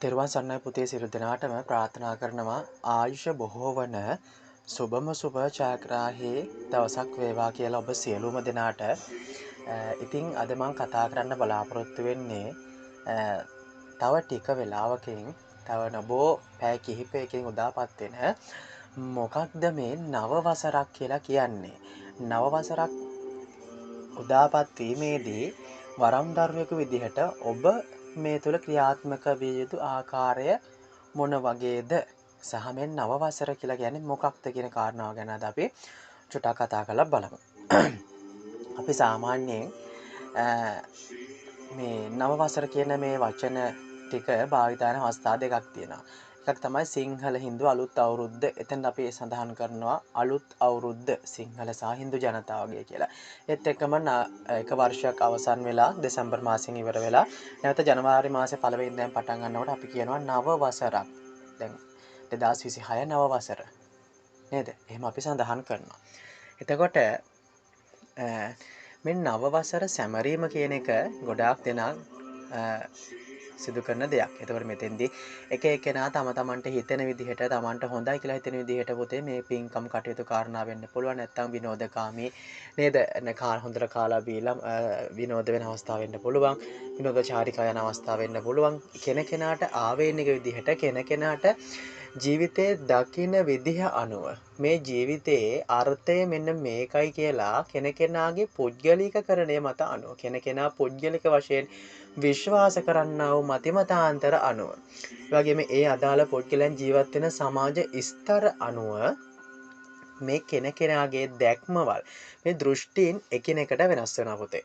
තෙරුවන් සරණයි පුතේ සියලු දෙනාටම ප්‍රාර්ථනා කරනවා ආයුෂ බොහෝ වන සුබම සුබ ඡායාග්‍රාහී දවසක් වේවා කියලා ඔබ සියලුම දෙනාට. ඉතින් අද මම කතා කරන්න බලාපොරොත්තු වෙන්නේ තව ටික වෙලාවකින් තව නබෝ පැය කිහිපයකින් උදාපත් වෙන මොකක්ද මේ නව වසරක් කියලා කියන්නේ. නව වසරක් උදාපත් වීමේදී වරම් දරුවෙකු විදිහට ඔබ මේ තුළ ක්‍රියාත්මක විය යුතු ආකාරය මොන වගේද සහ මේ නව වසර කියලා කියන්නේ මොකක්ද කියන කාරණාව ගැන අද අපි චුට්ටක් කතා කරලා බලමු. අපි සාමාන්‍යයෙන් මේ නව වසර කියන මේ වචන ටික භාවිත කරන අවස්ථා දෙකක් තියෙනවා. එකක් තමයි සිංහල හින්දු අලුත් අවුරුද්ද. එතෙන් අපි සඳහන් කරනවා අලුත් අවුරුද්ද සිංහල සහ හින්දු ජනතාවගේ කියලා. ඒත් එක්කම එක වර්ෂයක් අවසන් වෙලා දෙසැම්බර් මාසෙන් ඉවර වෙලා නැවත ජනවාරි මාසේ පළවෙනි දිනෙන් පටන් ගන්නකොට අපි කියනවා නව වසරක්. දැන් 2026 නව වසර. නේද? එහෙම අපි සඳහන් කරනවා. එතකොට මේ නව වසර සැමරීම කියන එක ගොඩාක් දෙනා සිදු කරන දෙයක්. එතකොට මෙතෙන්දී එක එක්කෙනා තම තමන්ට හිතෙන විදිහට තමන්ට හොඳයි කියලා හිතෙන විදිහට පුතේ මේ පින්කම් කටයුතු කාරණා වෙන්න පුළුවන්. නැත්නම් විනෝදකාමී නේද? හොඳට කාලා බීලා විනෝද වෙන අවස්ථා වෙන්න පුළුවන්. විනෝදචාරිකා යන අවස්ථා වෙන්න පුළුවන්. කෙනකෙනාට ආවේනික විදිහට කෙනකෙනාට ජීවිතයේ දකින විදිහ අනුව මේ ජීවිතයේ අර්ථය මෙන්න මේකයි කියලා කෙනකෙනාගේ පුද්ගලිකකරණය මත අනුව කෙනකෙනා පුද්ගලික වශයෙන් විශ්වාස කරන්නා වූ මතිමතාන්තර අනුව වගේම ඒ අදාළ පුද්ගලයන් ජීවත් වෙන සමාජ ස්තර අනුව මේ කෙනකෙනාගේ දැක්මවල් මේ දෘෂ්ටීන් එකිනෙකට වෙනස් වෙනවා පුතේ.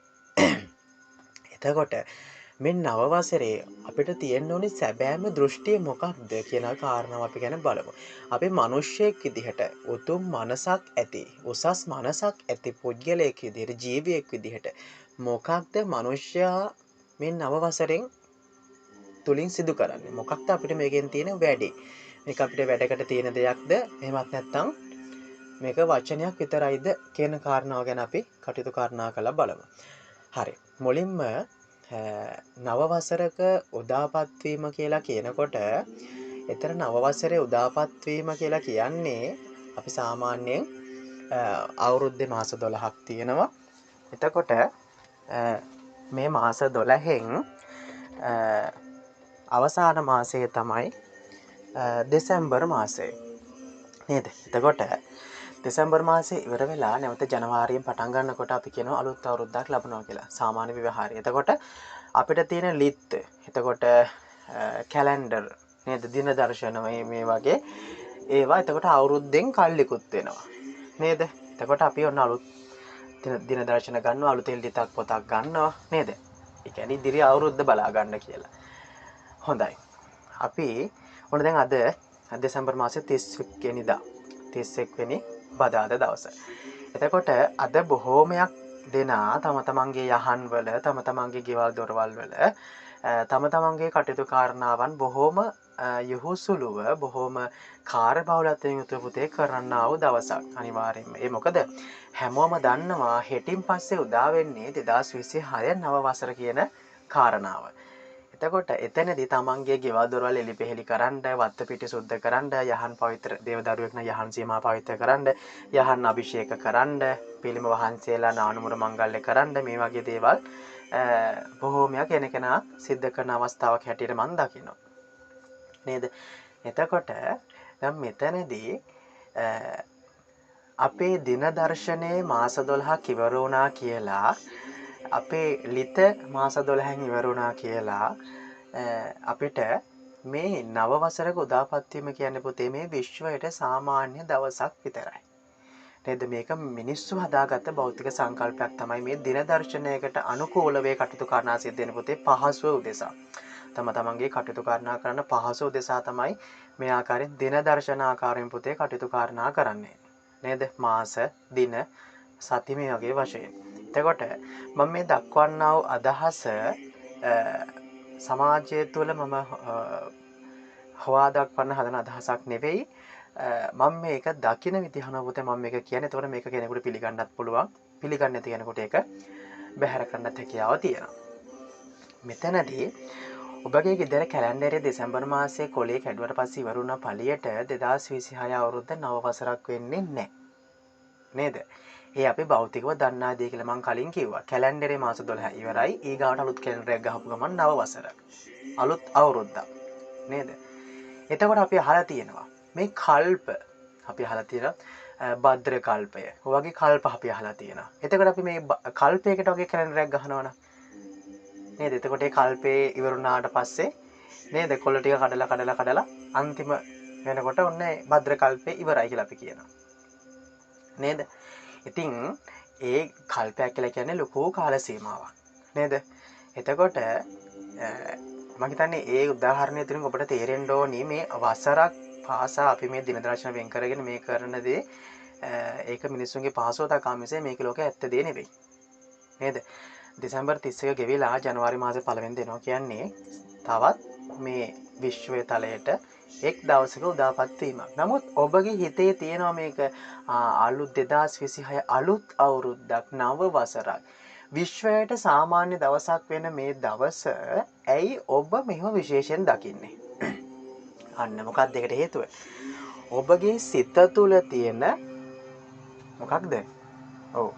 එතකොට මේ නව වසරේ අපිට තියෙන්න ඕනේ සැබෑම දෘෂ්ටිය මොකක්ද කියන කාරණාව අපි ගැන බලමු. අපි මිනිස්සෙක් විදිහට උතුම් මනසක් ඇති, උසස් මනසක් ඇති පුද්ගලයෙක් විදිහට, ජීවියෙක් විදිහට මොකක්ද මිනිස්සයා මේ නව වසරෙන් තුලින් සිදු කරන්නේ? මොකක්ද අපිට මේකෙන් තියෙන වැඩේ? මේක අපිට වැඩකට තියෙන දෙයක්ද? එහෙමත් නැත්නම් මේක වචනයක් විතරයිද කියන කාරණාව ගැන අපි කටයුතු කාරණා කරලා බලමු. හරි. මුලින්ම නව වසරක උදාපත් වීම කියලා කියනකොට එතන නව වසරේ උදාපත් වීම කියලා කියන්නේ අපි සාමාන්‍යයෙන් අවුරුද්දේ මාස 12ක් තියෙනවා. එතකොට මේ මාස 12න් අවසාන මාසය තමයි දෙසැම්බර් මාසය. නේද? එතකොට දෙසැම්බර් මාසේ ඉවර වෙලා නැවත ජනවාරියෙන් පටන් ගන්නකොට අපි කියනවා අලුත් අවුරුද්දක් ලබනවා කියලා. සාමාන්‍ය ව්‍යවහාරය. එතකොට අපිට තියෙන ලිත්, එතකොට කැලෙන්ඩර් නේද? දින දර්ශන මේ වගේ ඒවා එතකොට අවුරුද්දෙන් කල්ලිකුත් වෙනවා. නේද? එතකොට අපි ඔන්න අලුත් දින දර්ශන ගන්නවා, අලුතෙන් ලිතක් පොතක් ගන්නවා නේද? ඒ කියන්නේ ඉදිරි අවුරුද්ද බලා ගන්න කියලා. හොඳයි. අපි ඔන්න දැන් අද දෙසැම්බර් මාසේ 31 වෙනිදා 31 වෙනි බදාදා දවස. එතකොට අද බොහෝමයක් දෙනා තම තමන්ගේ යහන්වල තම තමන්ගේ ගෙවල් දොරවල් වල තම තමන්ගේ කටයුතු කාරණාවන් බොහෝම යහුසුලුව බොහෝම කාර්යබහුලත්වයෙන් යුතුව පුතේ කරන්නා වූ දවසක් අනිවාර්යයෙන්ම. ඒ මොකද හැමෝම දන්නවා හෙටින් පස්සේ උදා වෙන්නේ 2026 නව වසර කියන කාරණාව. එතකොට එතනදී තමන්ගේ ගෙවල් දොරවල් එලිපෙහෙලි කරන්න, වත්ත පිටි සුද්ධ කරන්න, යහන් පවිත්‍ර දේවදරුවෙක් නම් යහන් සීමා පවිත්‍ර කරන්න, යහන් අභිෂේක කරන්න, පිළිම වහන්සේලා නානුමුර මංගල්‍ය කරන්න මේ වගේ දේවල් බොහෝමයක් කෙනෙකුනා සිද්ධ කරන අවස්ථාවක් හැටියට මම දකිනවා. නේද? එතකොට දැන් මෙතනදී අපේ දින දර්ශනයේ මාස 12ක් ඉවර වුණා කියලා අපේ ලිත මාස 12න් ඉවර වුණා කියලා අපිට මේ නව වසරක උදාපත් වීම කියන්නේ පුතේ මේ විශ්වයට සාමාන්‍ය දවසක් විතරයි. නේද? මේක මිනිස්සු හදාගත්ත භෞතික සංකල්පයක් තමයි මේ දින දර්ශනයකට අනුකූල වේ කටයුතු කරනා සිද්ධ වෙන පුතේ පහසුව උදෙසා. තම තමන්ගේ කටයුතු කාරණා කරන්න පහසුව උදෙසා තමයි මේ ආකාරයෙන් දින දර්ශන ආකාරයෙන් පුතේ කටයුතු කාරණා කරන්නේ. නේද? මාස, දින, සති මේ වගේ වශයෙන්. එතකොට මම මේ දක්වන්නා වූ අදහස සමාජය තුළ මම හොවා දක්වන්න හදන අදහසක් නෙවෙයි. මම මේක දකින විදිහ නමුත් මම මේක කියන්නේ. එතකොට මේක කෙනෙකුට පිළිගන්නත් පුළුවන්. පිළිගන්නේ නැති කෙනෙකුට ඒක බැහැර කරන්නත් හැකියාව තියෙනවා. මෙතනදී ඔබගේ ගෙදර කැලෙන්ඩරයේ දෙසැම්බර් මාසයේ කොලේ කැඩුවට පස්සේ ඉවර වුණා පළියට 2026 අවුරුද්ද නව වසරක් වෙන්නේ නැහැ. නේද? ඒ අපි භෞතිකව දන්නා දේ කියලා මම කලින් කිව්වා. කැලෙන්ඩරේ මාස 12 ඉවරයි. ඊගාවට අලුත් කැලෙන්ඩරයක් ගහපු ගමන් නව වසරක්. අලුත් අවුරුද්දක්. නේද? එතකොට අපි අහලා තියෙනවා මේ කල්ප අපි අහලා තියෙනවා භද්‍ර කල්පය. ඔය වගේ කල්ප අපි අහලා තියෙනවා. එතකොට අපි මේ කල්පයකට වගේ කැලෙන්ඩරයක් ගහනවනම් නේද? එතකොට ඒ කල්පේ ඉවරුණාට පස්සේ නේද කොළ ටික කඩලා අන්තිම වෙනකොට ඔන්න භද්‍ර කල්පේ ඉවරයි කියලා අපි කියනවා. නේද? ඉතින් ඒ කල්පයක් කියලා කියන්නේ ලොකු කාල සීමාවක්. නේද? එතකොට මම හිතන්නේ ඒ උදාහරණය තුලින් ඔබට තේරෙන්න ඕනි මේ වසරක් පාසා අපි මේ දින දර්ශන වෙන් කරගෙන මේ කරන දේ ඒක මිනිස්සුන්ගේ පහසුව දක්වා මිස මේක ලෝකයේ ඇත්ත දේ නෙවෙයි. නේද? දෙසැම්බර් 31 ගෙවිලා ජනවාරි මාසේ 1 වෙනිදා දෙනවා කියන්නේ තවත් මේ විශ්වයේ තලයට එක් දවසක උදාපත් වීමක්. නමුත් ඔබගේ හිතේ තියෙනවා මේක අලුත් 2026 අලුත් අවුරුද්දක් නව වසරක්. විශ්වයට සාමාන්‍ය දවසක් වෙන මේ දවස ඇයි ඔබ මෙහෙම විශේෂයෙන් දකින්නේ? අන්න මොකක්ද ඒකට හේතුව? ඔබගේ සිත තුළ තියෙන මොකක්ද? ඔව්.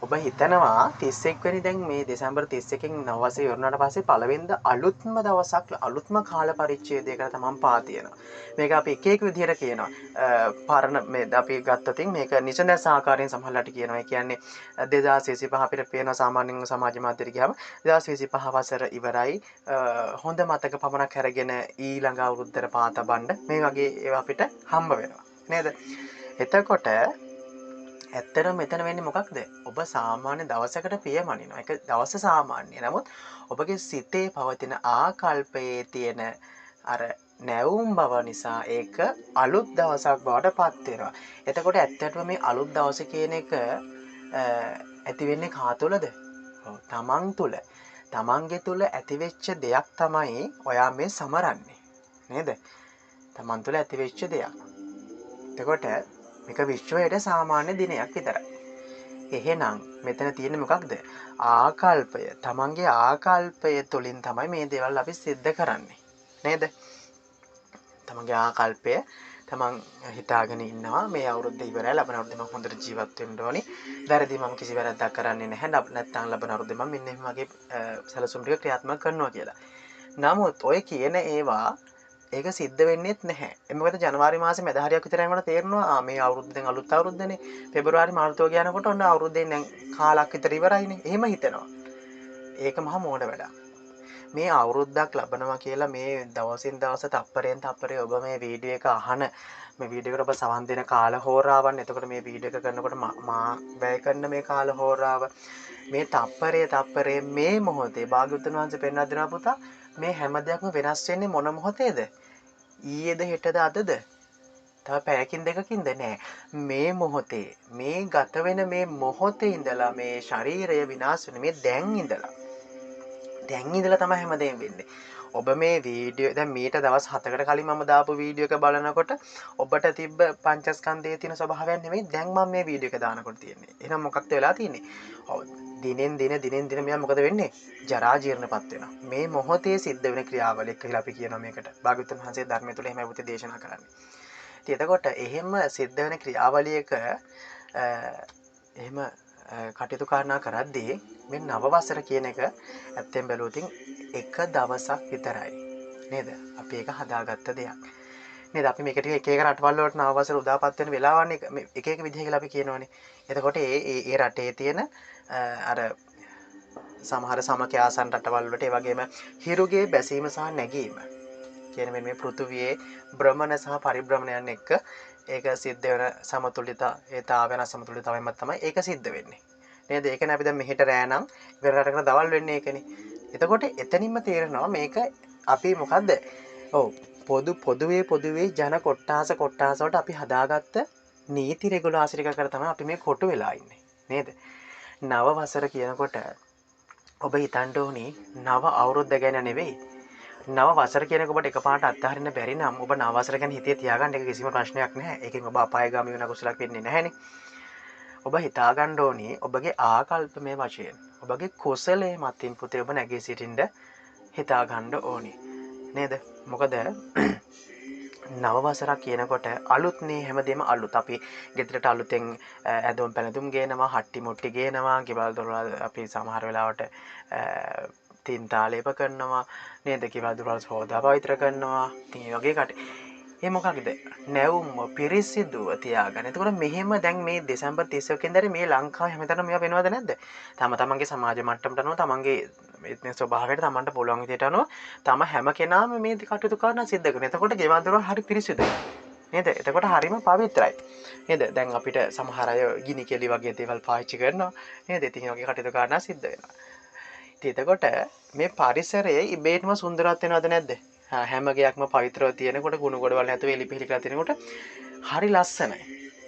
ඔබ හිතනවා 31 වෙනි දැන් මේ දෙසැම්බර් 31කින් නව වසරේ ඉවරනාට පස්සේ පළවෙනිදා අලුත්ම දවසක් අලුත්ම කාල පරිච්ඡේදයකට තමයි පා තියෙනවා. මේක අපි එක එක විදිහට කියනවා. පරණ මේ අපි ගත්තොතින් මේක නිසඳස් ආකාරයෙන් සමහරලාට කියනවා. ඒ කියන්නේ 2025 අපිට පේන සාමාන්‍යයෙන් සමාජ මාධ්‍යට ගියාම 2025 වසර ඉවරයි. හොඳ මතක පමණක් අරගෙන ඊළඟ අවුරුද්දට පා තබන්න මේ වගේ ඒවා අපිට හම්බ වෙනවා. නේද? එතකොට ඇත්තටම මෙතන වෙන්නේ මොකක්ද? ඔබ සාමාන්‍ය දවසකට පියමනිනවා. ඒක දවස සාමාන්‍ය. නමුත් ඔබගේ සිතේ පවතින ආකල්පයේ තියෙන අර නැවුම් බව නිසා ඒක අලුත් දවසක් බවට පත් වෙනවා. එතකොට ඇත්තටම මේ අලුත් දවස කියන එක ඇති වෙන්නේ කා තුළද? ඔව්, තමන් තුළ. තමන්ගේ තුළ ඇතිවෙච්ච දෙයක් තමයි ඔයා මේ සමරන්නේ. නේද? තමන් තුළ ඇතිවෙච්ච දෙයක්. එතකොට මේක විශ්වයේ සාමාන්‍ය දිනයක් විතරයි. එහෙනම් මෙතන තියෙන්නේ මොකක්ද? ආකල්පය. තමන්ගේ ආකල්පය තුළින් තමයි මේ දේවල් අපි සිද්ධ කරන්නේ. නේද? තමන්ගේ ආකල්පය තමන් හිතාගෙන ඉන්නවා මේ අවුරුද්ද ඉවරයි ලබන අවුරුද්දේ මම හොඳට ජීවත් වෙන්න ඕනි. වැරදි මම කිසි වැරද්දක් කරන්නේ නැහැ. නැත්නම් ලබන අවුරුද්දේ මම මෙන්න මේ වගේ සැලසුම් ටික ක්‍රියාත්මක කරනවා කියලා. නමුත් ඔය කියන ඒවා ඒක සිද්ධ වෙන්නේත් නැහැ. මොකද ජනවාරි මාසේ මැද හරියක් විතර යනකොට තේරෙනවා මේ අවුරුද්ද දැන් අලුත් අවුරුද්දනේ. පෙබරවාරි මාර්තුව යනකොට ඔන්න අවුරුද්දෙන් දැන් කාලක් විතර ඉවරයිනේ. එහෙම හිතනවා. ඒක මහා මෝඩ වැඩක්. මේ අවුරුද්දක් ලබනවා කියලා මේ දවසින් දවස තප්පරෙන් තප්පරේ ඔබ මේ වීඩියෝ එක අහන මේ වීඩියෝ එකට ඔබ සවන් දෙන කාල හෝරාවන් එතකොට මේ වීඩියෝ එක කරනකොට මා වැය කරන මේ කාල හෝරාව මේ තප්පරේ මේ මොහොතේ භාග්‍යවතුන් වහන්සේ පෙන්වා දෙනවා පුතා මේ හැම දෙයක්ම වෙනස් වෙන්නේ මොන මොහොතේද? ඊයේද හෙටද අදද? තව පැයකින් දෙකකින්ද නෑ. මේ මොහොතේ මේ ගත වෙන මේ මොහොතේ ඉඳලා මේ ශරීරය විනාශ වෙන මේ දැන් ඉඳලා තමයි හැමදේම වෙන්නේ. ඔබ මේ වීඩියෝ දැන් මීට දවස් 7කට කලින් මම දාපු වීඩියෝ එක බලනකොට ඔබට තිබ්බ පංචස්කන්ධයේ තියෙන ස්වභාවයක් නෙමෙයි දැන් මම මේ වීඩියෝ එක දානකොට තියෙන්නේ. එහෙනම් මොකක්ද වෙලා තියෙන්නේ? ඔව් දිනෙන් දින මෙයා මොකද වෙන්නේ? ජරා ජීර්ණපත් වෙනවා. මේ මොහොතේ සිද්ධ වෙන ක්‍රියාවලිය කියලා අපි කියනවා මේකට. භාග්‍යවතුන් වහන්සේ ධර්මයේ තුල එහෙම උපදේ දේශනා කරන්නේ. ඉතින් එතකොට එහෙම සිද්ධ වෙන ක්‍රියාවලියක එහෙම කටයුතු කරනා කරද්දී මේ නව වසර කියන එක ඇත්තෙන් බැලුවොත් එක දවසක් විතරයි. නේද? අපි ඒක හදාගත්ත දෙයක්. නේද? අපි මේක ටික එක එක රටවල් වලට නව වසර උදාපත් වෙන වෙලාවන්නේ එක එක විදිහ කියලා අපි කියනවනේ. එතකොට ඒ රටේ තියෙන අර සමහර සමක ආසන්න රටවල් වලට ඒ වගේම හිරුගේ බැසීම සහ නැගීම කියන මේ පෘථුවියේ භ්‍රමණ සහ පරිභ්‍රමණයන් එක්ක ඒක සිද්ධ වෙන සමතුලිතතාවය සමතුලිතතාවයම තමයි ඒක සිද්ධ වෙන්නේ. නේද? ඒකනේ අපි දැන් මෙහෙට රෑ නම් වෙන රටකට දවල් වෙන්නේ ඒකනේ. එතකොට එතනින්ම තේරෙනවා මේක අපි මොකද්ද? ඔව් පොදුවේ ජන කොට්ටාස වලට අපි හදාගත්ත නීති රෙගුලාසි ටික කර තමයි අපි මේ කොටු වෙලා ඉන්නේ. නේද? නව වසර කියනකොට ඔබ හිතන්න ඕනේ නව අවුරුද්ද ගැන නෙවෙයි. නව වසර කියන ඔබට එකපාරට අත්හරින්න බැරි නම් ඔබ නව වසර ගැන හිතේ තියාගන්න එක කිසිම ප්‍රශ්නයක් නැහැ. ඒකෙන් ඔබ අපායগামী වෙන කුසලයක් වෙන්නේ නැහැනේ. ඔබ හිතාගන්න ඕනේ ඔබගේ ආකල්පමය වශයෙන් ඔබගේ කුසලයේ මතින් පුතේ ඔබ නැගී සිටින්න හිතා ගන්න ඕනේ. නේද? මොකද නව වසරක් කියනකොට අලුත්නේ හැමදේම අලුත්. අපි ගෙදරට අලුතෙන් ඇඳුම් පැළඳුම් ගේනවා, හට්ටි මුට්ටි ගේනවා, ගෙවල් දොරවල් අපි සමහර වෙලාවට තින්තා ලේප කරනවා, නේද? ගෙවල් දොරවල් සෝදා පවිත්‍ර කරනවා. ඉතින් මේ වගේ ඒ මොකක්ද? නැවුම් පිරිසිදුව තියාගන්න. එතකොට මෙහෙම දැන් මේ දෙසැම්බර් 31 වෙනිදාට මේ ලංකාවේ හැමතැනම මේවා වෙනවද නැද්ද? තමන්ගේ සමාජ මට්ටමට අනුව තමන්ගේ මේ ස්වභාවයට තමන්ට පුළුවන් විදිහට අනුව තම හැම කෙනාම මේ කටයුතු කරන සිද්ධ කරනවා. එතකොට ගෙවල් දොරවල් හරි පිරිසිදුයි. නේද? එතකොට හරිම පවිත්‍රායි. නේද? දැන් අපිට සමහර අය ගිනි කෙලි වගේ දේවල් පාවිච්චි කරනවා. නේද? ඉතින් වගේ කටයුතු කරන සිද්ධ වෙනවා. ඉතින් එතකොට මේ පරිසරය ඉබේටම සුන්දරවත් වෙනවද නැද්ද? හැම ගයක්ම පවිත්‍රව තියෙනකොට කුණු ගොඩවල් නැතුව එලි පිලි කරලා තියෙනකොට හරි ලස්සනයි.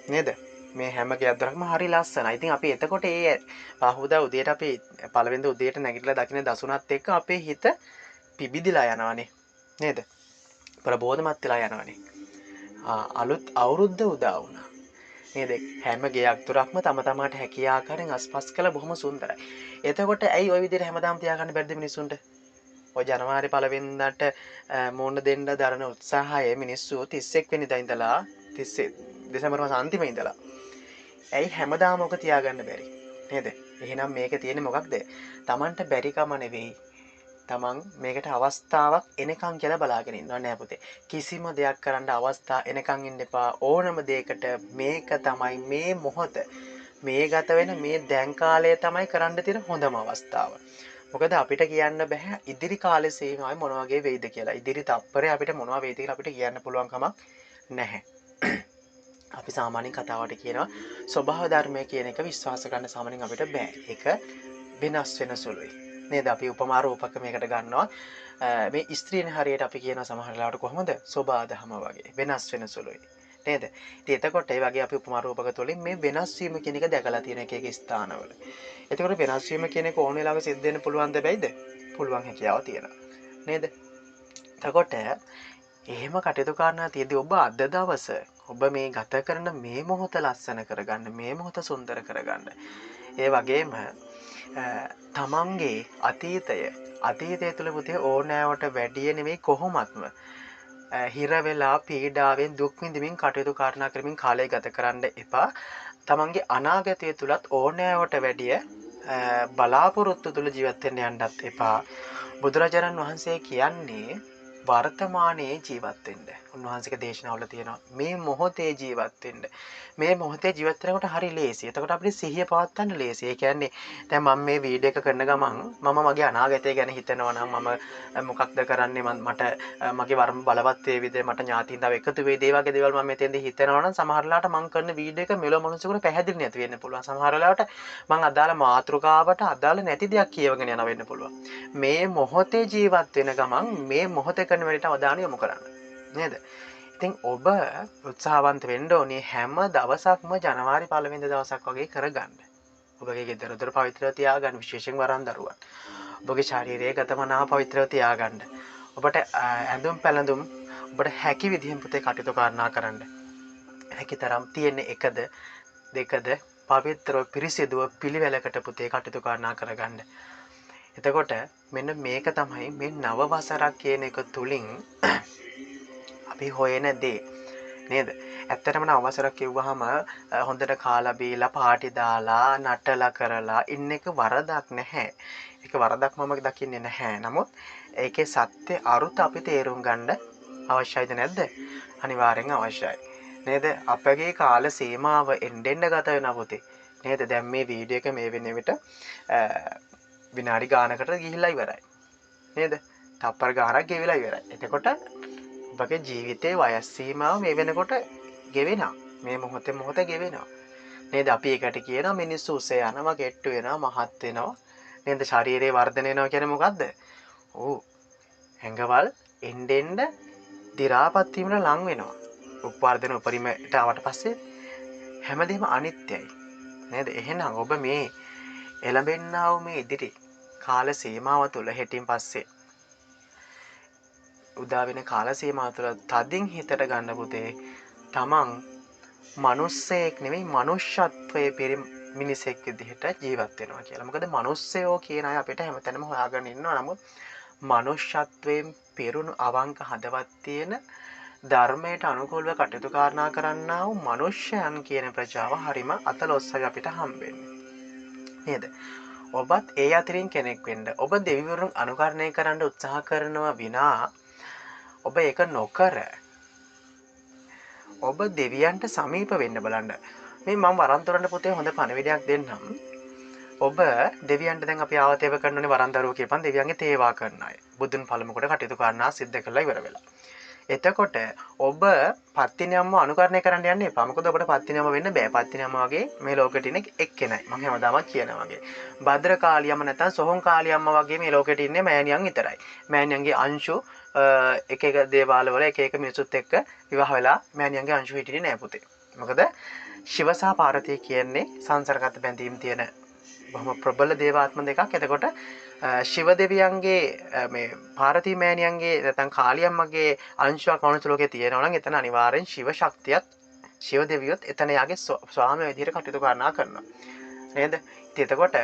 නේද? මේ හැම ගෙයක් දොරක්ම හරි ලස්සනයි. ඉතින් අපි එතකොට පහුදා උදේට අපි පළවෙනිද උදේට නැගිටලා දකින්න දසුණත් එක්ක අපේ හිත පිබිදිලා යනවනේ. නේද? ප්‍රබෝධමත් වෙලා යනවනේ. අලුත් අවුරුද්ද උදා වුණා. නේද? හැම ගෙයක් දොරක්ම තම තමාට හැකිය ආකාරයෙන් අස්පස් කළ බොහොම සුන්දරයි. එතකොට ඇයි ওই විදිහට හැමදාම තියාගන්න බැරිද මිනිස්සුන්ට? ඔය ජනවාරි 1 වෙනිදාට මූණ දෙන්න දරන උත්සාහය මිනිස්සු 31 වෙනිදා ඉඳලා 30 දෙසැම්බර් මාස අන්තිමේ ඉඳලා ඇයි හැමදාම ඔක තියාගන්න බැරි? නේද? එහෙනම් මේක තියෙන්නේ මොකක්ද? Tamanට බැරිකම නෙවෙයි. Taman මේකට අවස්ථාවක් එනකන් කියලා බලාගෙන ඉන්නව නෑ පුතේ. කිසිම දෙයක් කරන්න අවස්ථා එනකන් ඉන්න එපා. ඕනම දෙයකට මේක තමයි මේ මොහොත. මේ ගත වෙන මේ දැන් කාලය තමයි කරන්න තියෙන හොඳම අවස්ථාව. මොකද අපිට කියන්න බෑ ඉදිරි කාලේ සීමාවේ මොන වගේ වෙයිද කියලා. ඉදිරි තප්පරේ අපිට මොනවා වෙයිද කියලා අපිට කියන්න පුළුවන් කමක් නැහැ. අපි සාමාන්‍යයෙන් කතාවට කියනවා ස්වභාව ධර්මය කියන එක විශ්වාස කරන්න සාමාන්‍යයෙන් අපිට බෑ. ඒක වෙනස් වෙන සුළුයි. නේද? අපි උපමා රූපක මේකට ගන්නවා. මේ ස්ත්‍රීන් හරියට අපි කියන සමහර වෙලාවට කොහොමද? සෝබාදහම වගේ වෙනස් වෙන සුළුයි. නේද? ඉතින් එතකොට ඒ වගේ අපි උපමා රූපක තුලින් මේ වෙනස් වීම කියන එක දැකලා තියෙන එක ස්ථානවල. එතකොට වෙනස් වීම කියන එක ඕන වෙලාවක සිද්ධ වෙන්න පුළුවන් දෙයිද? පුළුවන් හැකියාව තියෙනවා. නේද? එතකොට එහෙම කටයුතු කරනා තියදී ඔබ අද දවස ඔබ මේ ගත කරන මේ මොහොත ලස්සන කරගන්න, මේ මොහොත සුන්දර කරගන්න. ඒ වගේම තමන්ගේ අතීතය තුළ පුතේ ඕනෑවට වැඩිය නෙමෙයි කොහොමත්ම හිර වෙලා පීඩාවෙන් දුක් විඳින්මින් කටයුතු කරනා කරමින් කාලය ගත කරන්න එපා. තමන්ගේ අනාගතය තුලත් ඕනෑවට වැඩිය බලාපොරොත්තු තුල ජීවත් වෙන්න යන්නත් එපා. බුදුරජාණන් වහන්සේ කියන්නේ වර්තමානයේ ජීවත් වෙන්න. උන්වහන්සේගේ දේශනාවල තියෙනවා මේ මොහොතේ ජීවත් වෙන්න. මේ මොහොතේ ජීවත් වෙනකොට හරි ලේසි. එතකොට අපිට සිහිය පවත්වන්න ලේසි. ඒ කියන්නේ දැන් මම මේ වීඩියෝ එක කරන ගමන් මම මගේ අනාගතය ගැන හිතනවා නම් මම මොකක්ද කරන්නේ මට මගේ වර්ම බලවත් වේවිද මට ඥාතීන් තව එකතු වේද ඒ වගේ දේවල් මම මෙතෙන්දී හිතනවා නම් සමහර වෙලාවට මම කරන වීඩියෝ එක මෙලොව මනුස්සයෙකුට පැහැදිලි නැති වෙන්න පුළුවන්. සමහර වෙලාවට මම අදාළ මාතෘකාවට අදාළ නැති දෙයක් කියවගෙන යන වෙන්න පුළුවන්. මේ මොහොතේ ජීවත් වෙන ගමන් මේ මොහොතේ කරන වැඩට අවධානය යොමු කරන්න. නේද? ඉතින් ඔබ උත්සාහවන්ත වෙන්න ඕනේ හැම දවසක්ම ජනවාරි 1 වෙනි දවසක් වගේ කරගන්න. ඔබගේ ගෙදර දොර පවිත්‍රව තියාගන්න විශේෂයෙන් වරන් දරුවන්. ඔබගේ ශාරීරික ගතමනාව පවිත්‍රව තියාගන්න. ඔබට ඇඳුම් පැළඳුම් ඔබට හැකි විදිහෙන් පුතේ කටයුතු කරනා කරන්න. හැකිතරම් තියෙන එකද දෙකද පවිත්‍රව පිරිසිදුව පිළිවෙලකට පුතේ කටයුතු කරනා කරගන්න. එතකොට මෙන්න මේක තමයි මේ නව වසරක් කියන එක තුලින් අපි හොයන දේ. නේද? ඇත්තටම අවසරක් කිව්වහම හොඳට කාලා බීලා පාටි දාලා නටලා කරලා ඉන්න එක වරදක් නැහැ. ඒක වරදක් මම දකින්නේ නැහැ. නමුත් ඒකේ සත්‍ය අරුත අපි තේරුම් ගන්න අවශ්‍යයිද නැද්ද? අනිවාර්යෙන් අවශ්‍යයි. නේද? අපගේ කාල සීමාව එන්නෙන්න ගත වෙන පුතේ. නේද? දැන් මේ වීඩියෝ එක මේ වෙන විට විනාඩි ගානකට ගිහිල්ලා ඉවරයි. නේද? තප්පර ගානක් ගෙවිලා ඉවරයි. එතකොට ඔබගේ ජීවිතයේ වයස් සීමාව මේ වෙනකොට ගෙවෙනවා. මේ මොහොතේ ගෙවෙනවා. නේද? අපි ඒකට කියනවා මිනිස්සු උස යනවා, ගෙට්ටු වෙනවා, මහත් වෙනවා. නේද? ශරීරයේ වර්ධනය වෙනවා කියන්නේ මොකද්ද? ඔව්. ඇඟවල් එන්න දි รา පත් වීමට ලං වෙනවා. උප්වර්ධන උපරිමයට ආවට පස්සේ හැමදේම අනිත්‍යයි. නේද? එහෙනම් ඔබ මේ එළඹෙන්නා වූ මේ ඉදිරි කාල සීමාව තුළ හෙටින් පස්සේ උදා වෙන කාල සීමාව තුළ තදින් හිතට ගන්න පුතේ තමන් මිනිස්සෙක් නෙමෙයි මනුෂ්‍යත්වයේ පිරි මිනිසෙක් විදිහට ජීවත් වෙනවා කියලා. මොකද මිනිස්සයෝ කියන අය අපිට හැමතැනම හොයාගෙන ඉන්නවා. නමුත් මනුෂ්‍යත්වයෙන් පිරුණු අවංක හදවත් තියෙන ධර්මයට අනුකූලව කටයුතු කාරණා කරන්නා වූ මනුෂ්‍යයන් කියන ප්‍රජාව හරිම අතලොස්සක අපිට හම්බෙන්නේ. නේද? ඔබත් ඒ අතරින් කෙනෙක් වෙන්න. ඔබ දෙවිවරුන් අනුකරණය කරන්න උත්සාහ කරනවා විනා ඔබ ඒක නොකර ඔබ දෙවියන්ට සමීප වෙන්න බලන්න. මේ මම වරන්තරන්න පුතේ හොඳ පණිවිඩයක් දෙන්නම්. ඔබ දෙවියන්ට දැන් අපි ආවතේව කරනනේ වරන්දරුව කියපන් දෙවියන්ගේ තේවා කරන අය. බුදුන් පළමු කොට කටයුතු කරනා සිද්ධ කළා ඉවර වෙලා. එතකොට ඔබ පත්තිනියම්ම අනුකරණය කරන්න යන්න එපා. මොකද ඔබට පත්තිනියම්ම වෙන්න බෑ. පත්තිනියම්ම වගේ මේ ලෝකෙට ඉන්නේ එක්කෙනයි. මම හැමදාම කියනවා වගේ. භද්‍ර කාලියම්ම නැත්නම් සොහොන් කාලියම්ම වගේ මේ ලෝකෙට ඉන්නේ මෑණියන් විතරයි. මෑණියන්ගේ අංශු එක එක දේවාල වල එක එක මිනිසුත් එක්ක විවාහ වෙලා මෑණියන්ගේ අංශු හිටියේ නෑ පුතේ. මොකද ශිව සහ පාර්වතී කියන්නේ සංසර්ගත බැඳීම් තියෙන බොහොම ප්‍රබල දේවාත්ම දෙකක්. එතකොට ශිව දෙවියන්ගේ මේ පාර්වතී මෑණියන්ගේ නැත්නම් කාලියම්මගේ අංශුවක් මනුස්ස ලෝකේ තියෙනවා නම් එතන අනිවාර්යෙන් ශිව ශක්තියත් ශිව දෙවියොත් එතන යාගේ ස්වාමී විදිහට කටයුතු කරනා කරනවා. නේද? ඉතින් එතකොට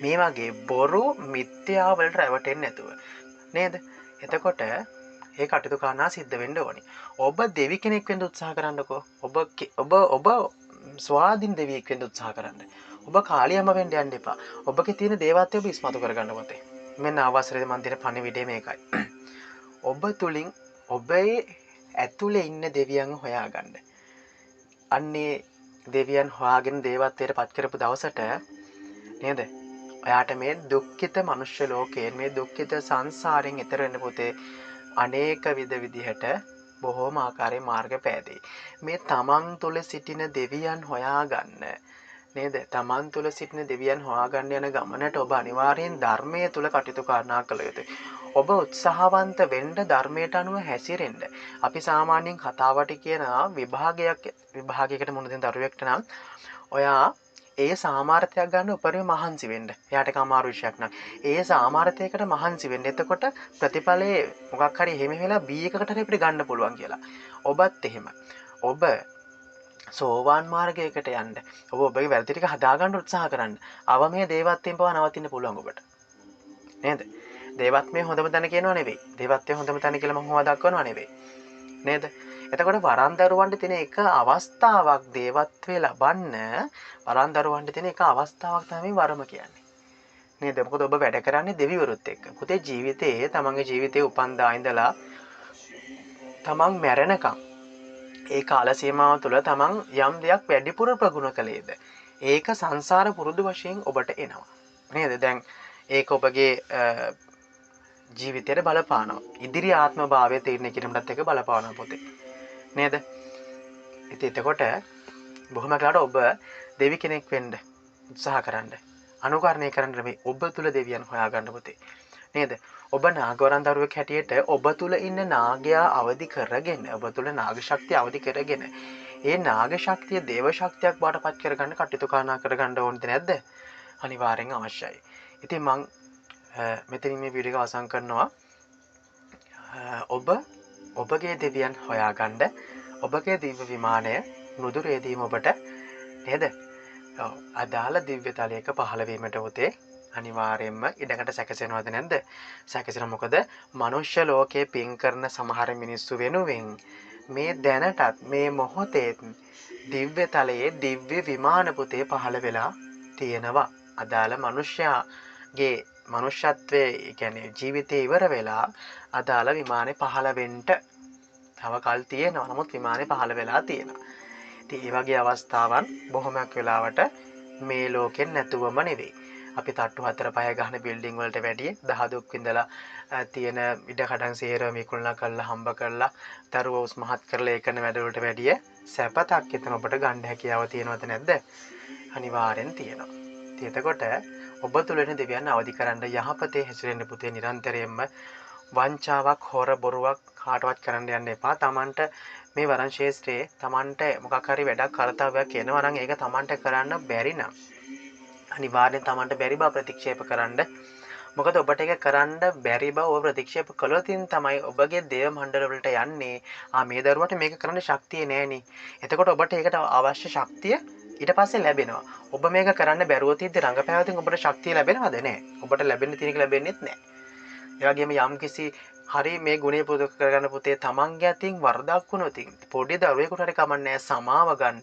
මේ වගේ බොරු මිත්‍යා වලට රැවටෙන්නේ නැතුව නේද? එතකොට ඒ කටයුතු කරනා සිද්ධ වෙන්න ඕනි. ඔබ දෙවි කෙනෙක් වෙන්න උත්සාහ කරන්නකෝ. ඔබ ස්වාධීන දෙවියෙක් වෙන්න උත්සාහ කරන්න. ඔබ කාලියම්ම වෙන්න යන්න එපා. ඔබගේ තියෙන දේවත්වය ඔබ ඉස්මතු කරගන්න පුතේ. මෙන්න අවසරේ මන් දෙන පණිවිඩය මේකයි. ඔබ තුලින් ඔබේ ඇතුලේ ඉන්න දෙවියන් හොයාගන්න. අන්නේ දෙවියන් හොයාගෙන දේවත්වයට පත් කරපු දවසට නේද? ඔයාට මේ දුක්ඛිත මනුෂ්‍ය ලෝකයෙන් මේ දුක්ඛිත සංසාරයෙන් එතර වෙන්න පුතේ අනේක විදිහට බොහෝම ආකාරයේ මාර්ග පෑදේ. මේ තමන් තුළ සිටින දෙවියන් හොයාගන්න නේද? තමන් තුළ සිටින දෙවියන් හොයාගන්න යන ගමනට ඔබ අනිවාර්යෙන් ධර්මයේ තුල කටයුතු කරනා කළ යුතුයි. ඔබ උත්සාහවන්ත වෙන්න ධර්මයට අනුව හැසිරෙන්න. අපි සාමාන්‍යයෙන් කතාවට කියන විභාගයකට මුහුණ දෙන දරුවෙක්ට නම් ඔයා ඒ සාමාර්ථයක් ගන්න උපරිම මහන්සි වෙන්න. එයාට ඒක අමාරු විශයක් නක්. ඒ සාමාර්ථයකට මහන්සි වෙන්න. එතකොට ප්‍රතිඵලයේ මොකක් හරි එහෙම වෙලා B එකකට හරි අපිට ගන්න පුළුවන් කියලා. ඔබත් එහෙම. ඔබ සෝවාන් මාර්ගයකට යන්න. ඔබ ඔබගේ වැරදි ටික හදාගන්න උත්සාහ කරන්න. අවමයේ දේවත්වයෙන් පවා නවතින්න පුළුවන් ඔබට. නේද? දේවත්වයේ හොඳම තැන කියනවා නෙවෙයි. දේවත්වයේ හොඳම තැන කියලා මම හොවා දක්වනවා නෙවෙයි. නේද? එතකොට වරන්දරුවන්ට තියෙන එක අවස්ථාවක් දේවත්වයේ ලබන්න වරන්දරුවන්ට තියෙන එක අවස්ථාවක් තමයි වරම කියන්නේ. නේද? මොකද ඔබ වැඩ කරන්නේ දෙවිවරුත් එක්ක. පුතේ ජීවිතයේ තමන්ගේ ජීවිතයේ උපන්දා ඉඳලා තමන් මැරෙනකම් ඒ කාල සීමාව තුළ තමන් යම් දෙයක් වැඩිපුර ප්‍රගුණ කළේද ඒක සංසාර පුරුදු වශයෙන් ඔබට එනවා. නේද? දැන් ඒක ඔබගේ ජීවිතයට බලපානවා. ඉදිරි ආත්ම භාවයේ තීරණය කිරීමටත් එක බලපානවා පුතේ. නේද? ඉතින් එතකොට බොහොම කාලට ඔබ දෙවි කෙනෙක් වෙන්න උත්සාහ කරන්න. අනුකරණය කරන්න මේ ඔබ තුල දෙවියන් හොයාගන්න පුතේ. නේද? ඔබ නාගවරන් දරුවෙක් හැටියට ඔබ තුල ඉන්න නාගයා අවදි කරගෙන ඔබ තුල නාග ශක්තිය අවදි කරගෙන ඒ නාග ශක්තිය දේව ශක්තියක් බවට පත් කරගන්න කටයුතු කරගන්න ඕනද නැද්ද? අනිවාර්යෙන් අවශ්‍යයි. ඉතින් මම මෙතනින් මේ වීඩියෝ එක අවසන් කරනවා. ඔබගේ දෙවියන් හොයාගන්න ඔබගේ දිව්‍ය විමානය නුදුරේදීම ඔබට නේද? අදාළ දිව්‍ය තලයක පහළ වීමට උතේ අනිවාර්යයෙන්ම ඉඩකට සැකසෙනවද නැද්ද? සැකසෙන මොකද මනුෂ්‍ය ලෝකයේ පින් කරන සමහර මිනිස්සු වෙනුවෙන් මේ දැනටත් මේ මොහොතේ දිව්‍ය තලයේ දිව්‍ය විමාන පුතේ පහළ වෙලා තියෙනවා. අදාළ මනුෂ්‍යයාගේ මනුෂ්‍යත්වයේ කියන්නේ ජීවිතේ ඉවර වෙලා අදාළ විමානේ පහළ වෙන්න තව කල් තියෙනවා. නමුත් විමානේ පහළ වෙලා තියෙනවා. ඉතින් මේ වගේ අවස්ථාවන් බොහොමයක් වෙලාවට මේ ලෝකෙන් නැතුවම නෙවෙයි. අපි තට්ටු 4-5 ගහන බිල්ඩින් වලට වැඩිය දහදුක් විඳලා තියෙන ඉඩ කඩන් සේරම විකුණලා කරලා හම්බ කරලා දරුවෝ උස් මහත් කරලා ඒකන වැඩ වලට වැඩිය සැපතක් එතන ඔබට ගන්න හැකියාව තියෙනවද නැද්ද? අනිවාර්යෙන් තියෙනවා. ඉතින් එතකොට ඔබ තුළින් දෙවියන් අවදි කරන්න යහපතේ හැසිරෙන්න පුතේ නිරන්තරයෙන්ම වංචාවක් හොර බොරුවක් කාටවත් කරන්න යන්න එපා. Tamanට මේ වරන් ශේෂ්ත්‍රයේ Tamanට මොකක් හරි වැඩක් කරතවයක් එනවා නම් ඒක Tamanට කරන්න බැරි නම් අනිවාර්යෙන් Tamanට බැරි බව ප්‍රතික්ෂේප කරන්න. මොකද ඔබට ඒක කරන්න බැරි බව ඔබ ප්‍රතික්ෂේප කළොත් තමයි ඔබගේ දේව මණ්ඩල වලට යන්නේ. මේ දරුවට මේක කරන්න ශක්තිය නෑනේ. එතකොට ඔබට ඒකට අවශ්‍ය ශක්තිය ඊට පස්සේ ලැබෙනවා. ඔබ මේක කරන්න බැරුව තියද්දි රංගපෑවතින් ඔබට ශක්තිය ලැබෙනවද? නෑ. ඔබට ලැබෙන්න තියෙනක ලැබෙන්නේත් නෑ. ඒ වගේම යම්කිසි හරි මේ ගුණය පුරුදු කරගන්න පුතේ තමන්ගේ අතින් වරදක් වුණොත් පොඩි දරුවෙකුට හරි කමන්නේ සමාව ගන්න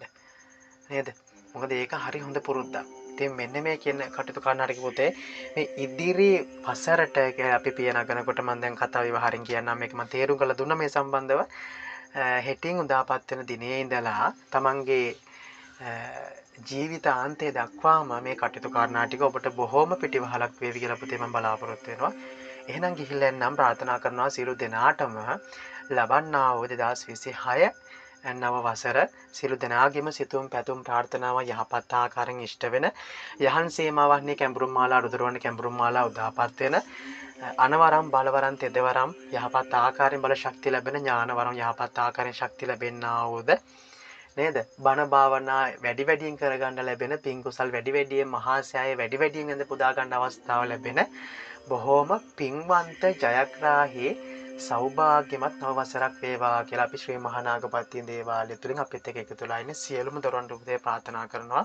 නේද? මොකද ඒක හරි හොඳ පුරුද්දක්. ඉතින් මෙන්න මේ කියන කටයුතු කරනාට පුතේ මේ ඉදිරි වසරට අපි පිය නගනකොට මම දැන් කතා විවහාරින් කියන්නම් මේක මම තේරුම් කරලා දුන්නා මේ සම්බන්ධව. හෙටින් උදාපත් වෙන දිනේ ඉඳලා තමන්ගේ ජීවිතාන්තය දක්වාම මේ කටයුතු කරනා ටික ඔබට බොහොම පිටිවහලක් වේවි කියලා පුතේ මම බලාපොරොත්තු වෙනවා. එහෙනම් ගිහිල්ලා එන්නම් ප්‍රාර්ථනා කරනවා සියලු දෙනාටම ලබන්නා වූ 2026 නව වසර සියලු දෙනාගේම සිතුම් පැතුම් ප්‍රාර්ථනාව යහපත් ආකාරයෙන් ඉෂ්ට වෙන යහන් සීමාවන්නේ කැඹුරුම් මාලා අරුදරවන්න කැඹුරුම් මාලා උදාපත් වෙන අනවරම් බලවරම් තෙදවරම් යහපත් ආකාරයෙන් බල ශක්තිය ලැබෙන ඥානවරම් යහපත් ආකාරයෙන් ශක්තිය ලැබෙන්නා වූද නේද බණ භාවනා වැඩි වැඩියෙන් කරගන්න ලැබෙන පින් කුසල් වැඩි වැඩියෙන් මහා සෑය වැඩි වැඩියෙන් ඉඳ පුදා ගන්න අවස්ථාව ලැබෙන බොහෝම පින්වන්ත ජයග්‍රාහී සෞභාග්‍යමත් නව වසරක් වේවා කියලා අපි ශ්‍රී මහානාගපති දේවාලය තුලින් අපිත් එක්ක එකතු වෙලා ඉන්නේ සියලුම දොරවන්ට උදේ ප්‍රාර්ථනා කරනවා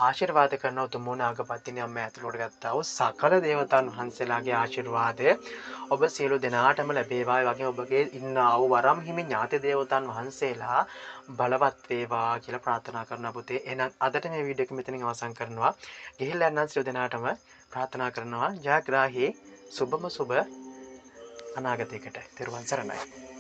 ආශිර්වාද කරන උතුම් නාගපතිනි අම්ම ඇතුළට ගත්තා වූ සකල දේවතාවුන් වහන්සේලාගේ ආශිර්වාදය ඔබ සියලු දෙනාටම ලැබේවා. ඒ වගේම ඔබගේ ඉන්නා වූ වරම් හිමි ඥාති දේවතාවුන් වහන්සේලා බලවත් වේවා කියලා ප්‍රාර්ථනා කරනවා පුතේ. එහෙනම් අදට මේ වීඩියෝ එක මෙතනින් අවසන් කරනවා. ගිහිල්ලා යන්න සියලු දෙනාටම ප්‍රාර්ථනා කරනවා ජයග්‍රාහී සුබම සුබ අනාගතයකට. තෙරුවන් සරණයි.